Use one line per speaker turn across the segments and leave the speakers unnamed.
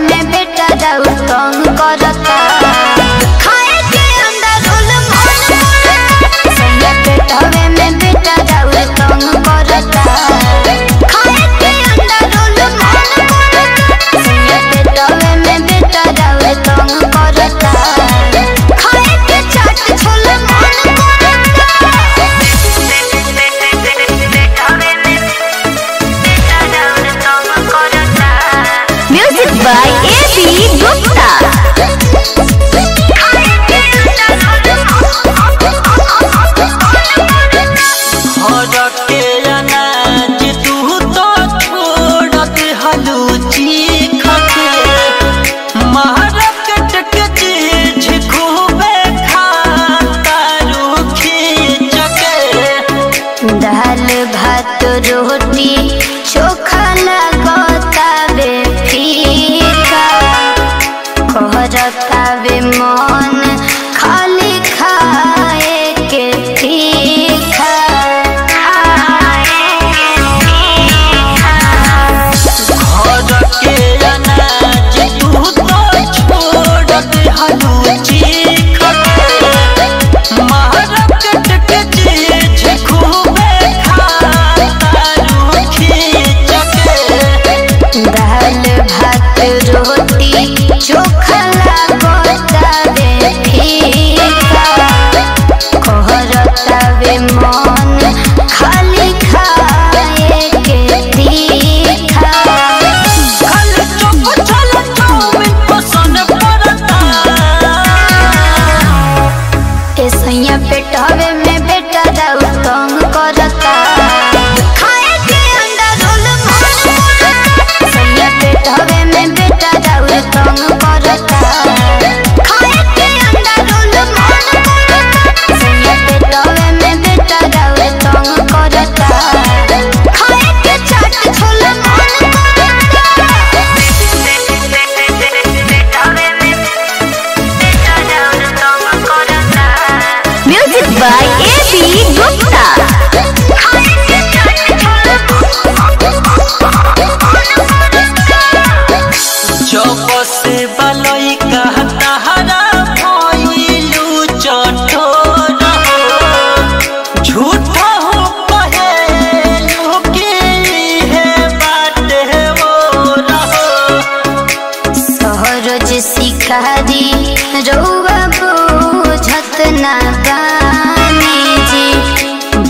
में बेटा दाऊ तंग करता खाए के अंडा रोल मन करता सैया पेटवे में बेटा दाऊ तंग करता खाए के अंडा रोल मन करता सैया पेटवे में बेटा दाऊ तंग करता खाए के चाट छोल मन करता म्यूजिक बाय A.B. गुप्ता। दाल भात रोटी चोखा लगता बे फीका कहरता बे मन खाली खाए के तीखा
घर के अनाज तू तो छोड़त हलू चीख मार्केट के चीज खूबे खाता रूखी चके
दाल भात रोटी चोखा लगता बे फीका कहरता बे मन खाली खाए के तीखा
खल चुप चल चाउमीन पसंद पड़ता
ए सैया पेटवे में बेटा दाऊ तंग करता खाए के अंडा रोल मन करता सैया पेटवे में बेटा दाऊ तंग करता खाए के अंडा रोल मन करता सैया पेटवे में बेटा दाऊ तंग करता खाए के चाट छोल मन करता म्यूजिक बाय A.B. गुप्ता।
जब से बलई कहता हरा भइलू चटोर झूठा हो कहेलू कि है बाटे वो रहो
सहरज शिकारी रउआ बुझत ना बानी जी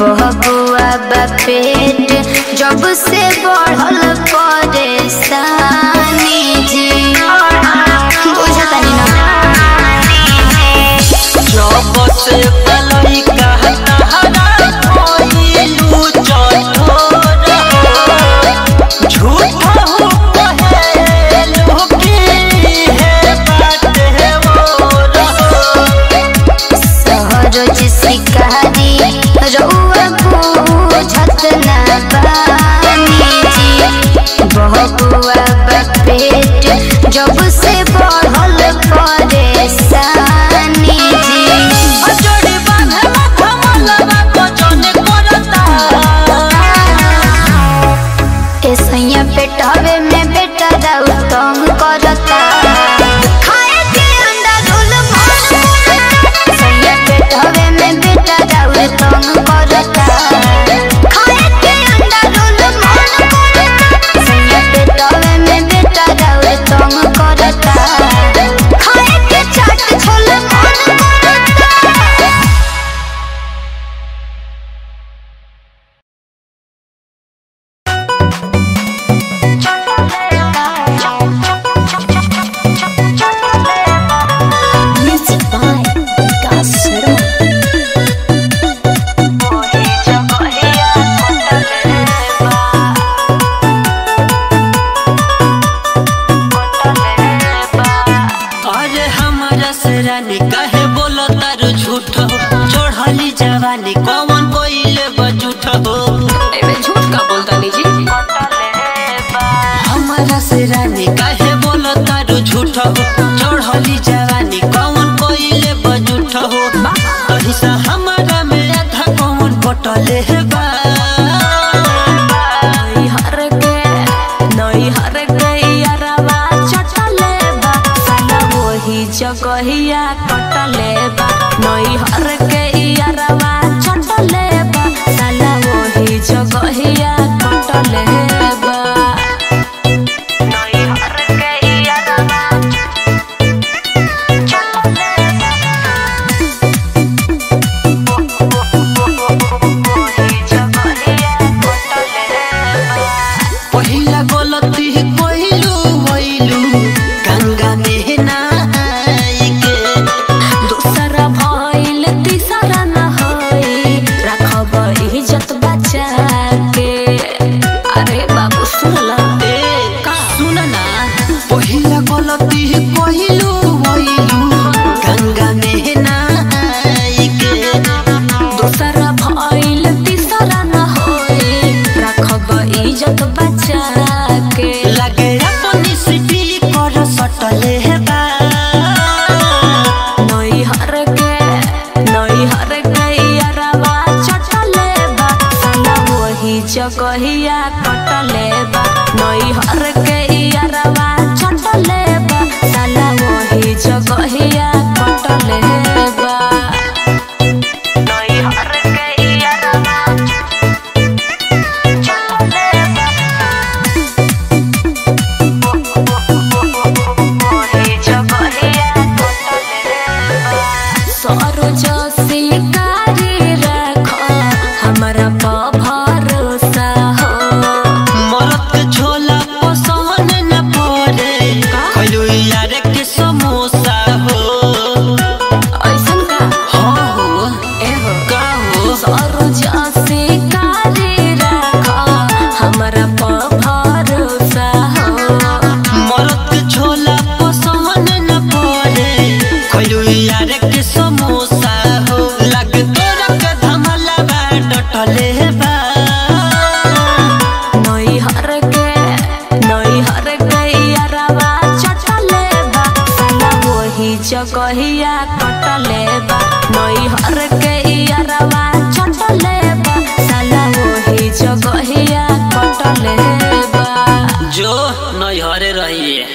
बहबुआ बा पेट जब से बढ़ल परेशानी जी बुझतानी ना
जब से बलई कहता हरा भइलू चटोर झूठा हो कहेलू कि है बाटे वो रहो
सहरज शिकारी रउआ बुझत ना बानी जी बहबुआ बा पेट जब से बढ़ल परेशानी जी
अजोड़ी बांधे माथा मलबा गजन करता
ए सैया पेटवे में बेटा दाऊ तंग करता खाए के अंडा रोल मन करता सैया पेटवे में बेटा दाऊ तंग करता खाए के अंडा रोल मन करता सैया पेटवे में बेटा दाऊ तंग करता खाए के चाट छोल मन करता म्यूजिक बाय विकास शर्मा।
अरे हमारा से रानी काहे बोलो तारू झूठ हो चढ़ली जवानी कौन कोइले बजूठ हो
एमे झूठ का बोलता नहीं जी।
हमारा से रानी काहे बोलो तारू झूठ हो चढ़ली जवानी कौन कोइले बजूठ हो अहिसा हमारा में आधा कौन बटले बा
नहीं हर के यारवा चटले जगहिया कटले बा नई हर के यारवा चटले बा साला वही जगहिया कटले बा नई हर के यारवा चटले वही जगहिया कटले बा
पहिला गलती पहिलू भइलू गंगा में नहाई के
दूसरा भइल तीसरा न होई रखब इज्जत बचा के अरे बाबू सुन ला
का सुन ना पहिला गलती पहिलू भइलू गंगा में नहाई के
दूसरा भइल तीसरा न होई रखब इज्जत बचा के
लगे अपनी सिटी कर सटले बा
नई हर के यारवा चटले बा साला वही जगहिया कटले बा नई हर के यारवा चटले बा साला वही जगहिया कटले बा नई हर के यारवा चटले बा वही जगहिया कटले बा सरोज शिकारी रख हमरा पर भरोसा हो
मरद के झोला पसंद न पड़े खइलू यार के समोसा हो
ऐसन का
हाँ हो
एहो
का हो
सरोज शिकारी रख हमरा पर भरोसा हो
मरद के झोला पसंद न पड़े खइलू यार के समोसा हो लग तोरा के धमला बा डटले बा
नई हर के यारवा चटले बा साला वही जगहिया कटले बा नई हर के यारवा चटले बा साला वही जगहिया कटले बा
जो नैहरे रहिए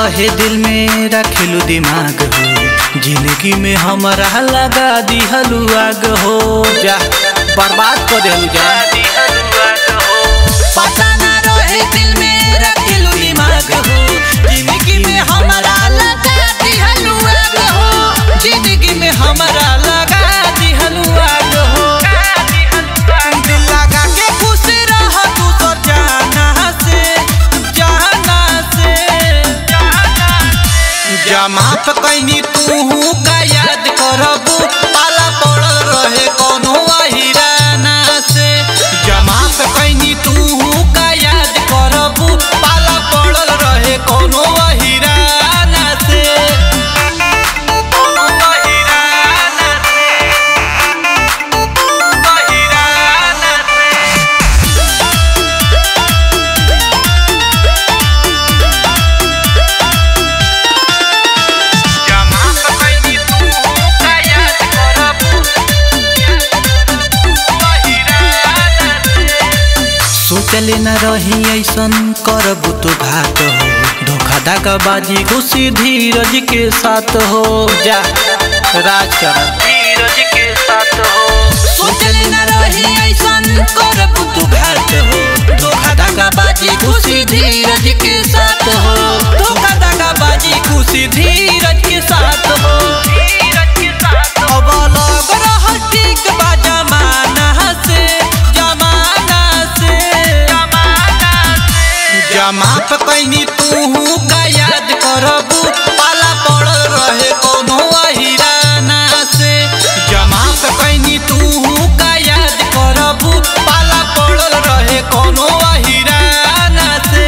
रहे दिल में रखलू दिमाग हो, जिंदगी में हमारा लगा दिहलू आग हो, जा बर्बाद कर देलू जा। पता ना रहे दिल में रखलू दिमाग हो, जिंदगी में हमारा लगा दिहलू आग हो, जिंदगी में हमारा लगा दिहलू आग हो। दिल लगा के खुश रह तू तो जाना से जमात कैनी तू का याद करबू, पाला पड़ल रहे कोनो अहिराना से। जमात कैनी तू का याद करबू, पाला पड़ल रहे कोनो अहिराना से। चले न रही ऐसन करबू तो घात हो, धोखा धागा बाजी घुसी धीरज के साथ हो, जा राज कर धीरज के साथ हो। चले न रही ऐसन करबू तो घात हो, धोखा धागा बाजी घुसी धीरज के साथ हो, धोखा धागा बाजी घुसी धीरज के साथ हो। अब लग रहा ठीक बा जमाना से, जमात कैनी तू का याद करबू, पाला पड़ल रहे कोनो अहिराना से। जमात कैनी तू का याद करबू, पाला पड़ल रहे कोनो अहिराना से।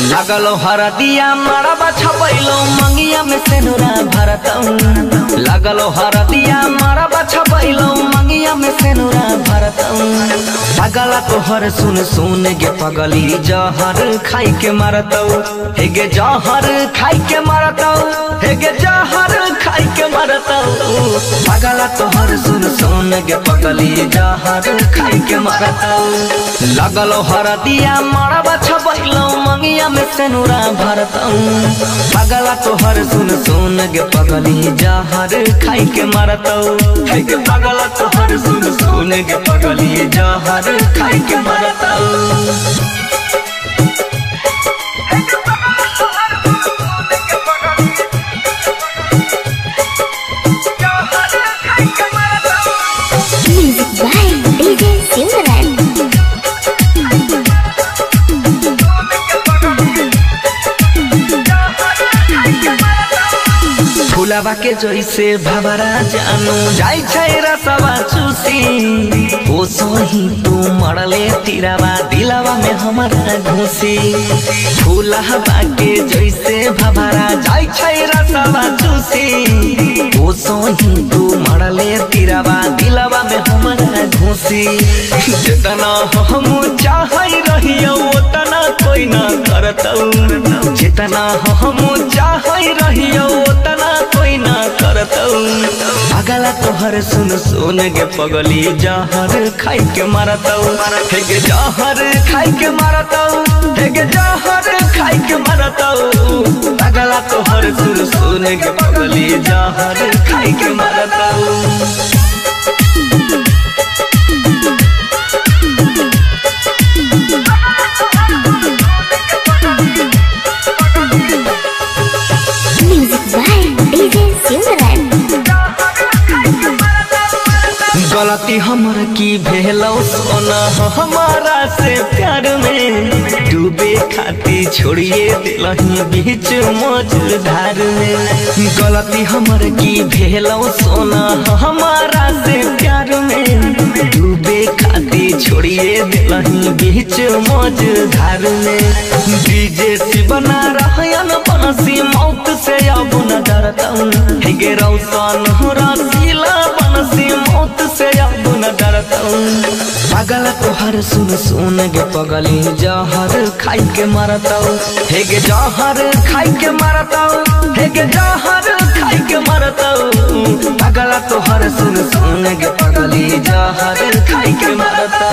लगलो हरदिया मरबा छपैलो, मंगिया में सेनुरा भरतऊ। लगलो हरदिया मरबा छपैलो, मंगिया में सेनुरा भरतऊ। पगला तोहर सुन सुन गे पगली, जहर खाई के मरतऊ। हे गे जहर खाई के मरतऊ, हे गे जहर खाई के मरतऊ। पगला तोहर सुन सुन गे पगली, जहर खाई के मरतऊ। लगलो हरदिया मरबा छपैलो, मंगिया में सेनुरा भरतऊ। पगला तोहर सुन सुन गे पगली, जहर खाई के मरतऊ। हे गे पगला तोहर सुन सुन गे पगली, जहर खाई के मरतऊ। फुलावा के जैसे भवरा जानू जाई छै रसवा चूसी, ओ सही तू मरले तिरावा दिलावा में हमारा घुसी। फुलावा के जैसे भवरा जाई छै रसवा चूसी, ओ सही तू मरले तिरावा दिलावा में हमारा घुसी। जितना हम चाहई रहियो उतना कोई ना करतऊ, जितना हम चाहई रहियो उतना कोई ना करतऊ। पगला तोहर सुन सुन गे पगली, जहर खाई के मरतऊ। हे गे जहर खाई के मरतऊ, हे गे जहर खाई के मरतऊ। पगला तोहर सुन सुन गे पगली, जहर खाई के मरतऊ। गलती हमर की भेलौ सोना, हमारा से प्यार में डूबे खाती छोड़िए दिलही बीच मझधार में। गलती हमर की भेलौ सोना, हमारा से प्यार में डूबे खाती छोड़िए दिलही बीच मझधार में डीजे से बना रहन बनसी मौत से अब न डरता हे गे रौशन रसीला बनसी मौत से अब न डरता पागल तोहर सुन सुन गे पगली जहर खाई के मरता हे गे जहर खाई के मरता हे गे जहर खाई के मरता पागल तोहर सुन सुन गे पगली जहर खाई के मरता।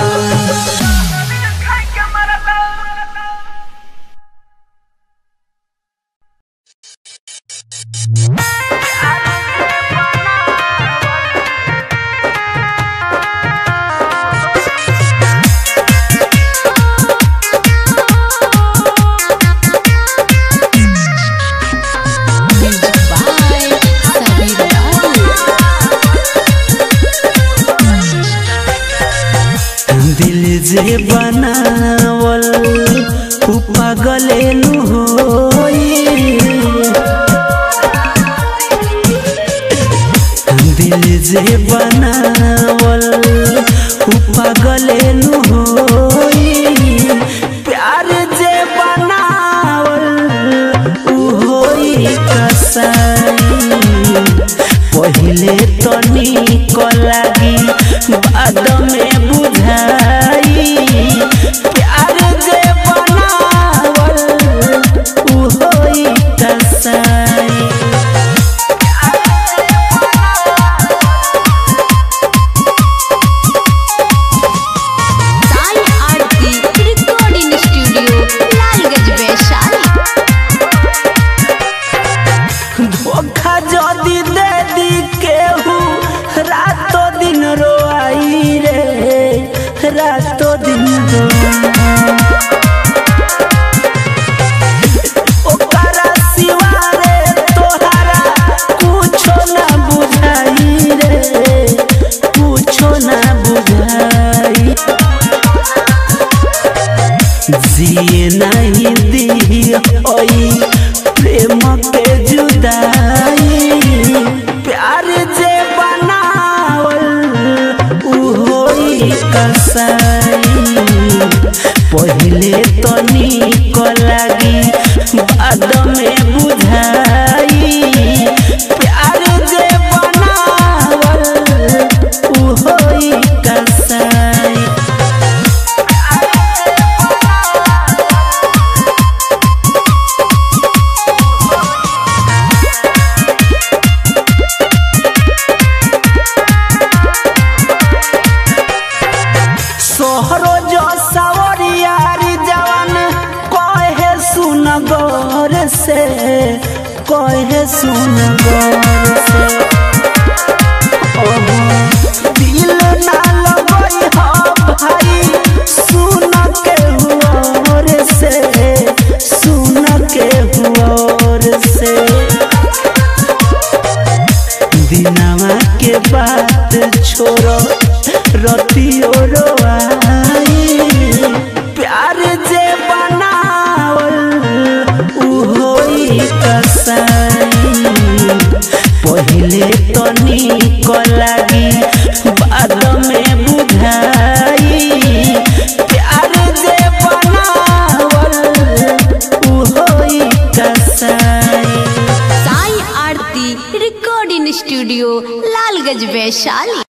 दिल जे बनावल उ पागले नु होई दिल जे बनावल उ पागले नु होई प्यार जे बनावल उ होई कसाई पहिले तो निक लागी बाद में बुझाई प्यार जे बनावल उ होई कसाई।
Sai Aarti recording studio Lalganj Vaishali.
धोखा जदी दे दी केहू रातो दिन रोई रे रातो दिन ओकरा सिवा रे तोहरा कुछो ना बुझाई रे कुछो ना बुझाई जिए नहीं दी होई प्रेम के जुदाई प्यार जे बनावल उ होई कसाई पहिले तो निक लागी बाद में बुझाई प्यार जे बनावल उ होई कसाई। सोहरो जो सवरियारी जवान कहे सुन गौर से कहे सुन गौर से दिल ना लगई हो भाई सुन के हुआर से सुन के हुआर से दिनवा के बात छोड़ो रतियो रोआई प्यार जे बनावल उ होई कसाई पहिले तो निक लागी बाद में बुझाई प्यार जे बनावल उ होई कसाई।
Sai Aarti recording studio Lalganj Vaishali.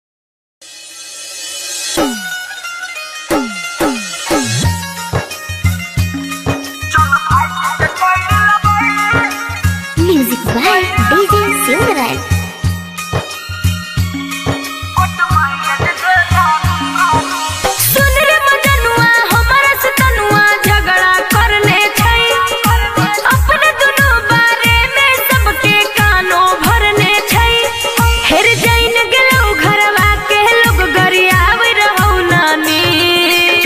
Music by DJ Simran. सुन रे मजनुआ हमरा से तनुआ झगड़ा करने छै अपने दुनु बारे में सबके कानो भरने छै हेर जाइन गेलौ घरवा के लोग गरियाव रहौ नानी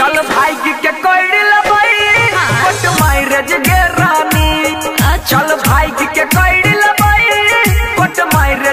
चल भाई के कोइड लबई कोट मैरिज गे रानी चल भाई के कोइड लबई कोट मैरिज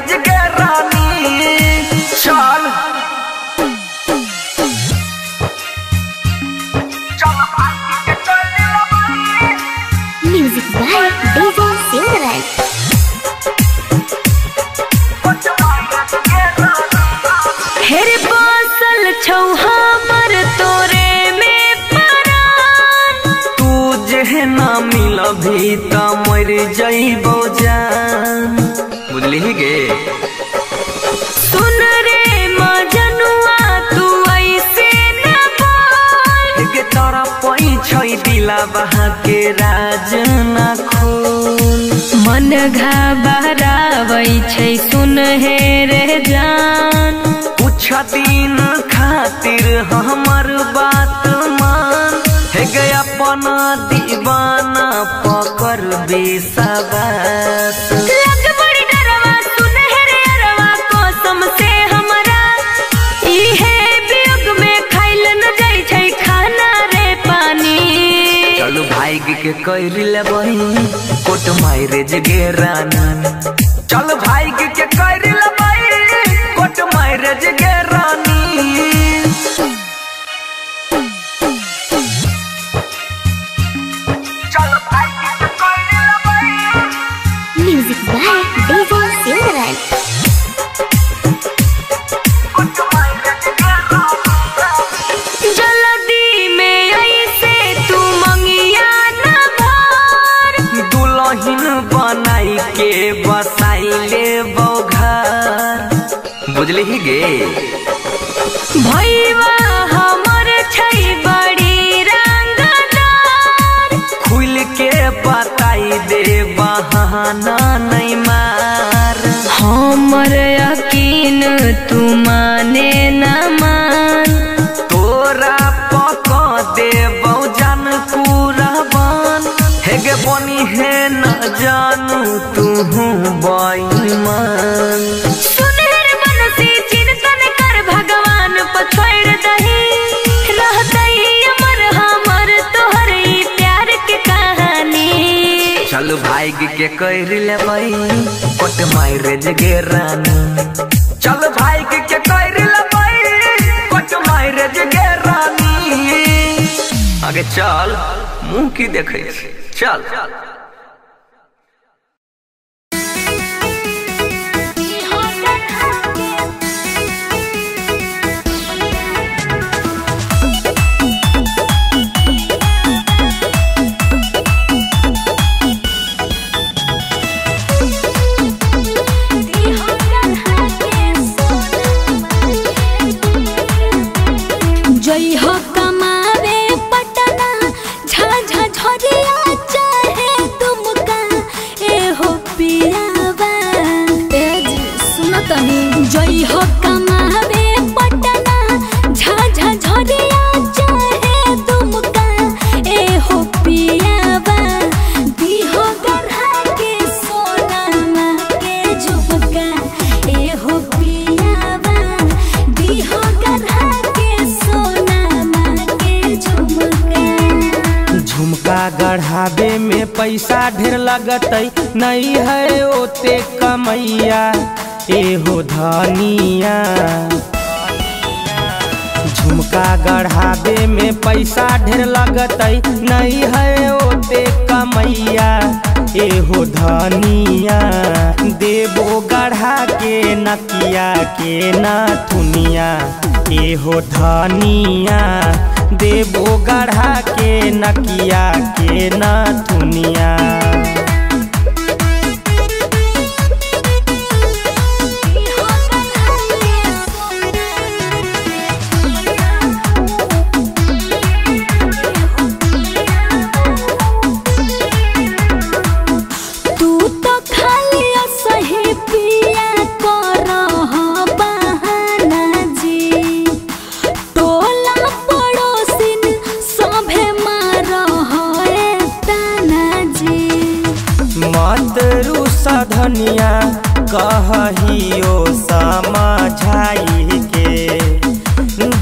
जान। बुझली गे
सुन रे मजनुआ तू ऐसे न बोल
गे तोरा पई छै दिला बहा के राज ना खोल।
मन घबराबै छै सुन हे रे जान।
कुछ दिन खातिर हमर बात मान गे अपना दीवाना पकड़ बेसवास।
लग बड़ी डरवा सुन हे रे अरवा कसम से हमरा इहे वियोग में खाइल न जाइ छै खाना रे पानी।
चलू भाग के कर लेबै कोट मैरेज गे रानी। चल भाग के कर लेबै कोट मैरेज गे रानी।
Music by DJ Simran.
जल्दी में ऐसे तू मंगिया न भर।
दुल्हन बनाई के बसाई ले घर। बुझली गे
भैया हमर छै बड़ी रंगदार।
खुल के बताई दे बहाना नहीं मार।
हमर यकीन तू माने न मान।
तोरा पक दे बहुजन कुरबान हेगे बनी है न जानू तू बेईमान।
सुन रे बनसी चिंतन कर भगवान पर छोड़ दही रहतई अमर हमर तोहर ई प्यार के कहानी।
चल भाग के कर लेबै कोट मैरेज गे रानी। चल भाग के कर लेबै कोट मैरेज गे रानी। आगे चल मुंह की देखै छी चल।
जय हो कमावे पटना झाझा झरिया चाहे तुमका ए हो पियावा। सुनो तनी जय हो कमावे पटना झाझा झरिया चाहे तुमका ए हो पियावा। दिहो गढ़ा के सोना के झुमका ए हो पियावा। दिहो गढ़ा
झुमका गढ़ावे में पैसा ढेर लगतई नहीं है ओते कमैया एहो धनिया। झुमका गढ़ावे में पैसा ढेर लगतई नहीं है ओते कमैया एहो धनिया। देवो गढ़ा के नकिया के नथुनिया एहो धनिया। देवो गढ़ा के नकिया के नथुनिया। धनिया कहहियो समझाई के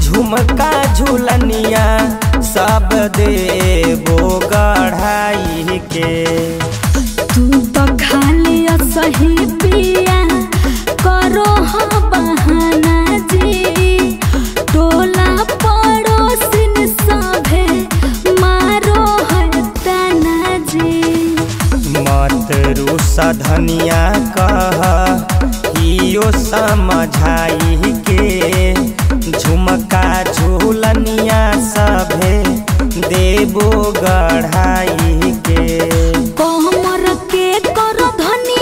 झुमका झुलनिया सब देवो गढ़ाई के।
तू तो खाली सही पिया करो हाँ बहाना जी। टोला पड़ोसिन सभे मारो है तना जी।
मत रूसा धनिया कहियो समझाई के झुमका झुलनिया सभे देवो गढ़ाई के।
कोमर के करो धनिया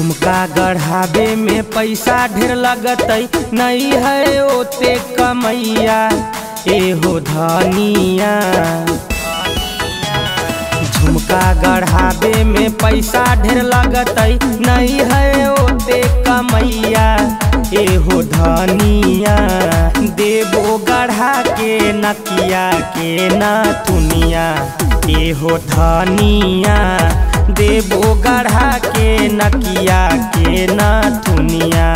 झुमका गढ़ावे में पैसा ढेर लगतै, नहीं है ओते कमैया एहो धनिया। झुमका गढ़ावे में पैसा ढेर लगतै, नहीं है ओते कमैया एहो धनिया। देबो गढ़ा के नकिया के नथुनिया एहो धनिया। देबो गढ़ा के नकिया के नथुनिया।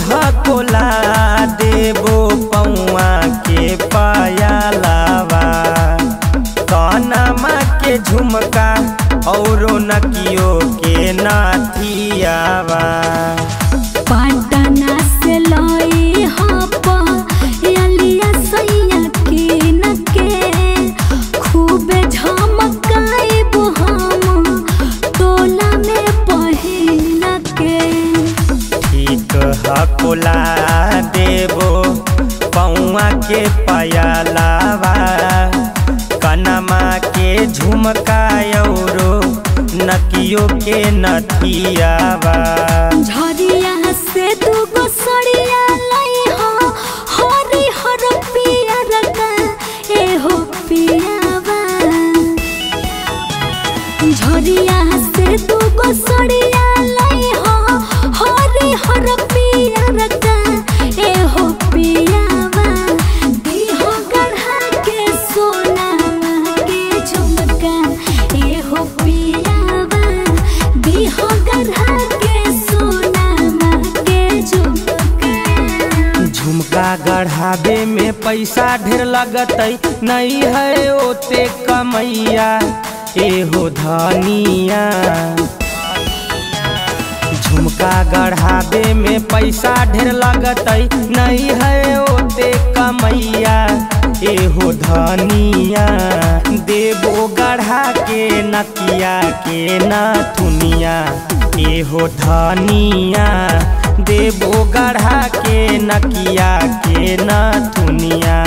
हकोला देबो पौआ के पायलावा, कानमा के झुमका औरो नकियो के नाथियावा।
पटना से लाई हलिया सैया की नके, खूबे झमकाइबो हम टोला में पहिन के।
हकोला देबो पौआ के पायलावा, कनमा के झुमका औरो नकियो के नथियावा।
झरिया से दूगो सड़िया लाई हरी हर पियर का एहो पियावा। झरिया से दूगो सड़िया लाई हरी हर पियर का एहो पियावा। दीहो गढ़ा के सोना के झुमका एहो पियावा। दीहो गढ़ा के सोना के झुमका।
झुमका गढ़ावे में पैसा ढेर लगतै, नहीं है ओते कमैया एहो धनिया। झुमका गढ़ावे में पैसा ढेर लगतै, नहीं है ओते कमैया एहो धनिया। देबो गढ़ा के नकिया के नथुनिया एहो धनिया। देबो गढ़ा के नकिया के नथुनिया।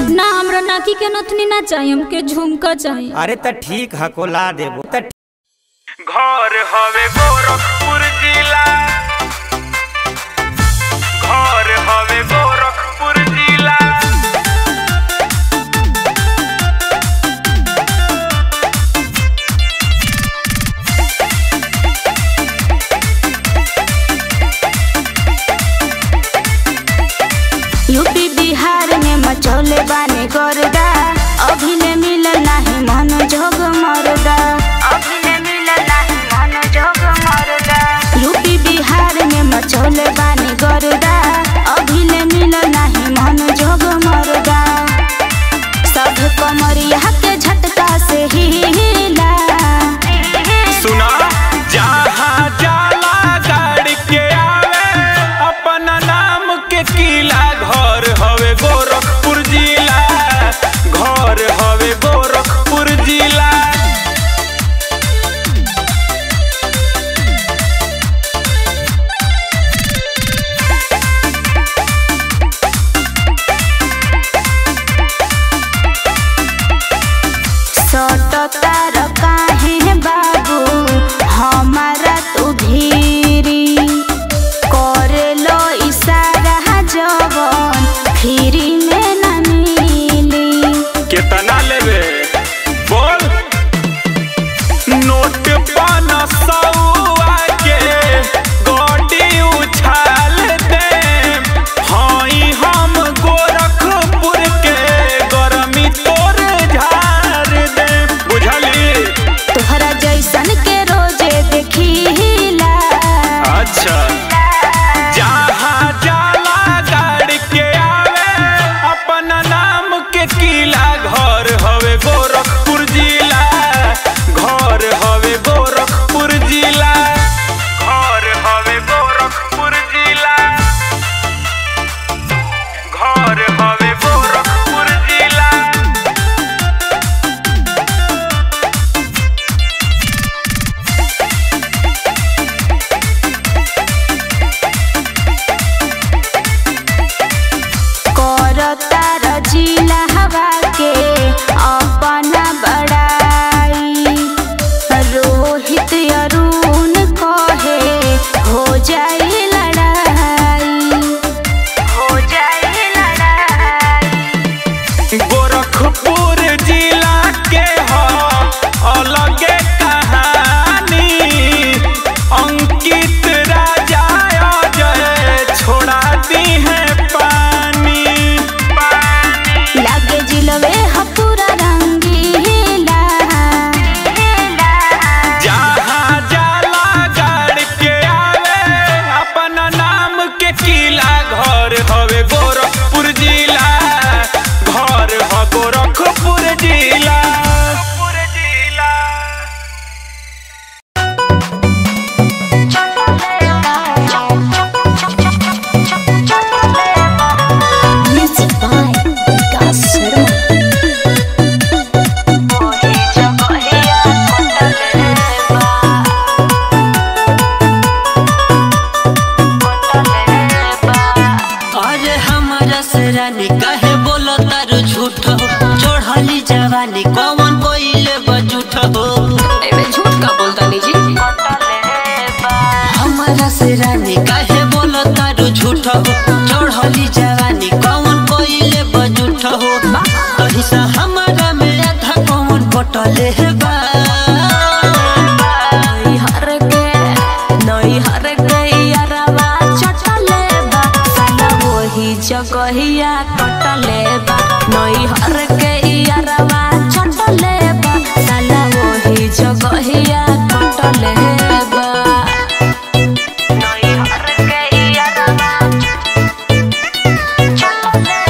ना हमरा नाकी के नथनी ना चाहिए, हमके झुमका चाहिए।
अरे त ठीक हकोला देबो त।
घर हवे गोरखपुर जिला, घर हवे गोरखपुर जिला।
यूपी बिहार में मचौले बानी गर्दा, अभी ले मिलल नाही मन जोग मरदा। यूपी बिहार में मचौले बानी गर्दा, अभी ले मिलल नाही मन जोग मरदा। सब कमरिया के झटका से हिला।
सुना जहाँ जाला गाड़ के आवे, अपना नाम के किला। घर हवे गोरखपुर जिला, घर हवे गोरखपुर जिला।
काहे बोलो तारू झूठ हो चढ़ली जवानी कौन कोइले बजूठ हो
एमे झूठ का बोलता नी जी
हमारा से रानी काहे बोलो तारू झूठ हो चढ़ली जवानी कौन कोइले बजूठ हो कहीं सा हमारा में आधा कौन बटले बा
जगहिया कटले बा नई हर के यारवा चटले बा साला वही जगहिया कटले बा नई हर के यारवा चटले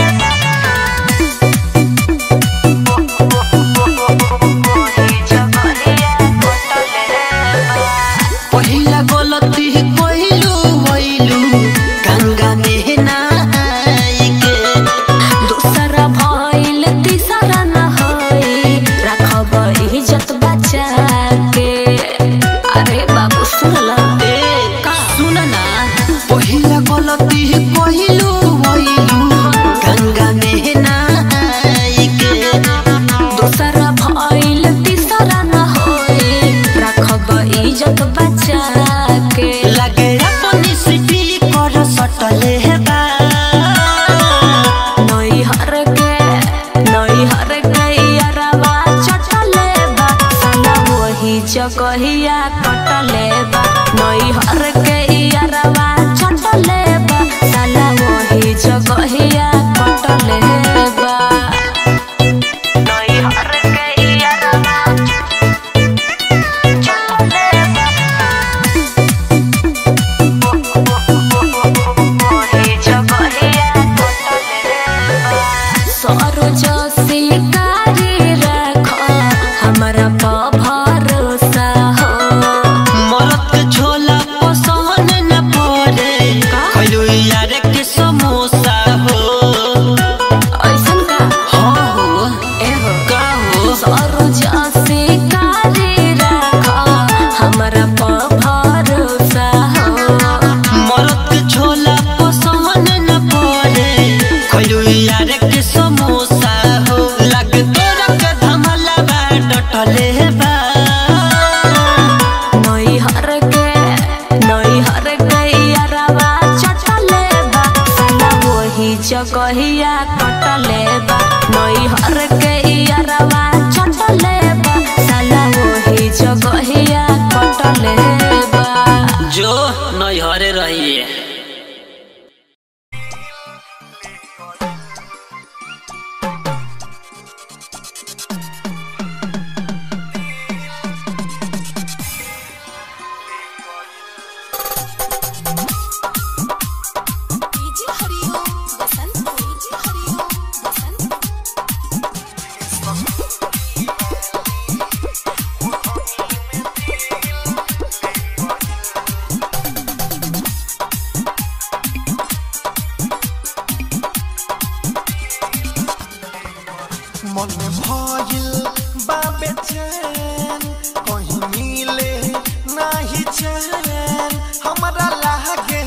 वही जगहिया कटले बा
पहिला गलती पहिलू भइलू गंगा में ना
जगहिया कटले बा नई हर के यारवा चटले बा साला वही जगहिया कटले बा नई हर के यारवा चटले बा वही जगहिया कटले बा सरोज शिकारी रख हमारा जगहिया कटले बा नई हर के यारवा चटले बा साला वही जगहिया कटले बा
जो नई हरे रहिए
मन भइल बा बेचैन कहीं मिले नहीं चैन हमरा लागे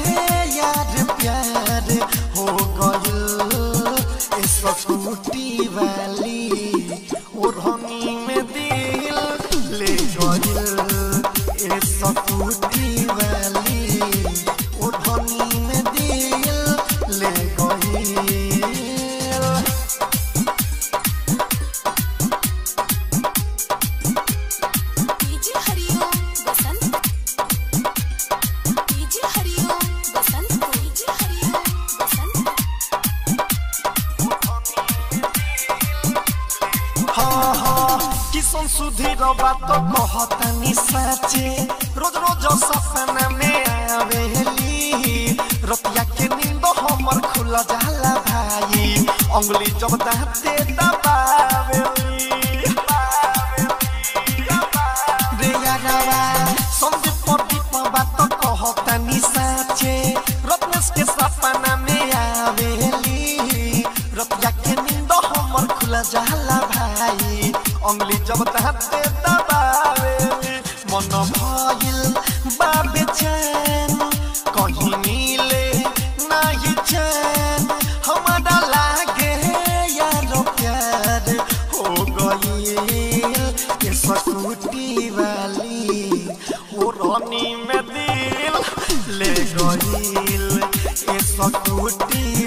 यार प्यार हो गइल ए स्कूटी वाली ओढ़नी में दिल ले गइल ए स्कूटी वाली ओढ़नी में दिल ले गइल सुधीर बात कहतानी साचे रोज रोज सपना में आवेली रतिया के नींद हमर खुला जाला भाई अंगुली जब दांते दबावेली रे यारावा संदीप प्रदीप बात कहतानी साचे रत्नेश के सपना में आवेली रतिया के नींद हमर खुला जाला भाई अंगली जब तहते दबावे मन भइल बा बेचैन कहीं मिले नहीं चैन हमरा लागे ओढ़नी में दिल ले गईल ए सकुटी